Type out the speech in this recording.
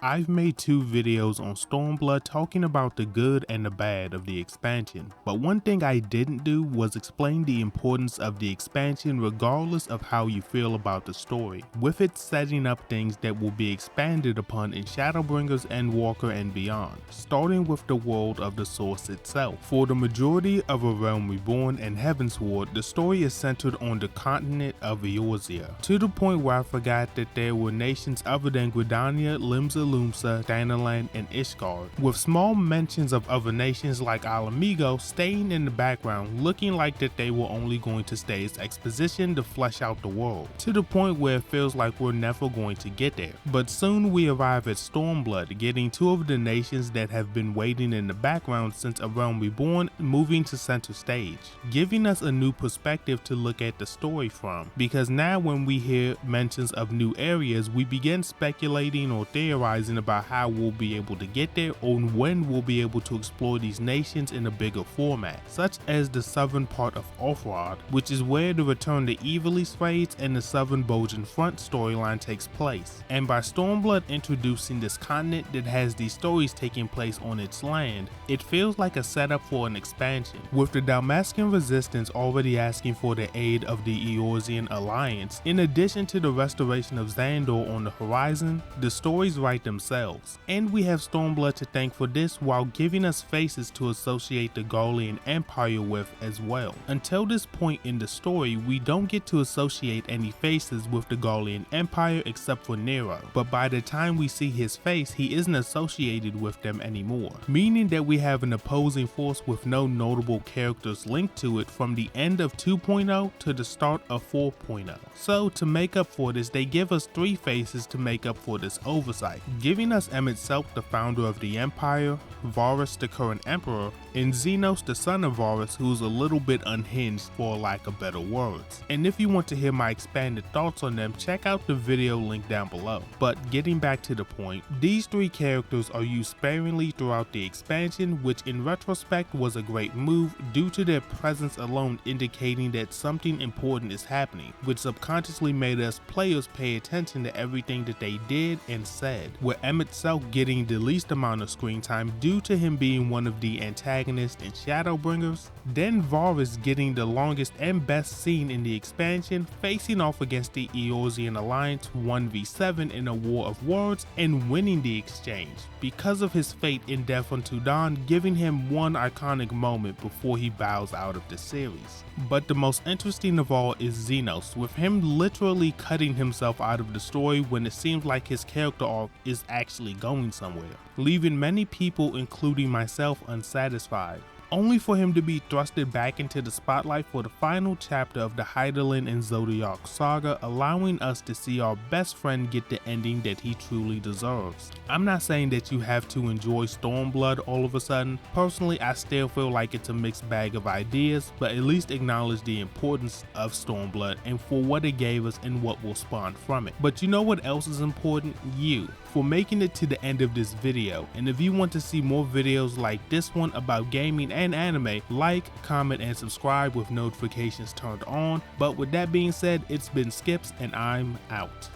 I've made 2 videos on Stormblood talking about the good and the bad of the expansion, but one thing I didn't do was explain the importance of the expansion regardless of how you feel about the story, with it setting up things that will be expanded upon in Shadowbringers Endwalker and beyond, starting with the world of the Source itself. For the majority of A Realm Reborn and Heavensward, the story is centered on the continent of Eorzea, to the point where I forgot that there were nations other than Gridania, Limsa Loomsa, Thanalan, and Ishgard, with small mentions of other nations like Ala Mhigo staying in the background, looking like that they were only going to stay as exposition to flesh out the world, to the point where it feels like we're never going to get there. But soon we arrive at Stormblood, getting 2 of the nations that have been waiting in the background since A Realm Reborn moving to center stage, giving us a new perspective to look at the story from, because now when we hear mentions of new areas, we begin speculating or theorizing about how we'll be able to get there or when we'll be able to explore these nations in a bigger format, such as the southern part of Ulthrod, which is where the Return to Ivalice raids and the Southern Bolgian Front storyline takes place. And by Stormblood introducing this continent that has these stories taking place on its land, it feels like a setup for an expansion, with the Dalmascan Resistance already asking for the aid of the Eorzean Alliance. In addition to the restoration of Xandor on the horizon, the stories write themselves, and we have Stormblood to thank for this while giving us faces to associate the Garlean Empire with as well. Until this point in the story, we don't get to associate any faces with the Garlean Empire except for Nero, but by the time we see his face, he isn't associated with them anymore, meaning that we have an opposing force with no notable characters linked to it from the end of 2.0 to the start of 4.0. So to make up for this, they give us 3 faces to make up for this oversight, giving us Emet-Selch, the founder of the Empire, Varus, the current emperor, and Xenos, the son of Varus, who's a little bit unhinged for lack of better words. And if you want to hear my expanded thoughts on them, check out the video link down below. But getting back to the point, these 3 characters are used sparingly throughout the expansion, which in retrospect was a great move due to their presence alone indicating that something important is happening, which subconsciously made us players pay attention to everything that they did and said, with Emet-Selch getting the least amount of screen time due to him being one of the antagonists in Shadowbringers, then Varus getting the longest and best scene in the expansion, facing off against the Eorzean Alliance 1v7 in a war of words and winning the exchange, because of his fate in Death Unto Dawn, giving him one iconic moment before he bows out of the series. But the most interesting of all is Xenos, with him literally cutting himself out of the story when it seems like his character arc is actually going somewhere, leaving many people including myself unsatisfied, only for him to be thrusted back into the spotlight for the final chapter of the Hydaelyn and Zodiark saga, allowing us to see our best friend get the ending that he truly deserves. I'm not saying that you have to enjoy Stormblood all of a sudden. Personally, I still feel like it's a mixed bag of ideas, but at least acknowledge the importance of Stormblood and for what it gave us and what will spawn from it. But you know what else is important? You, for making it to the end of this video. And if you want to see more videos like this one about gaming and anime, like, comment, and subscribe with notifications turned on. But with that being said, it's been Skips and I'm out.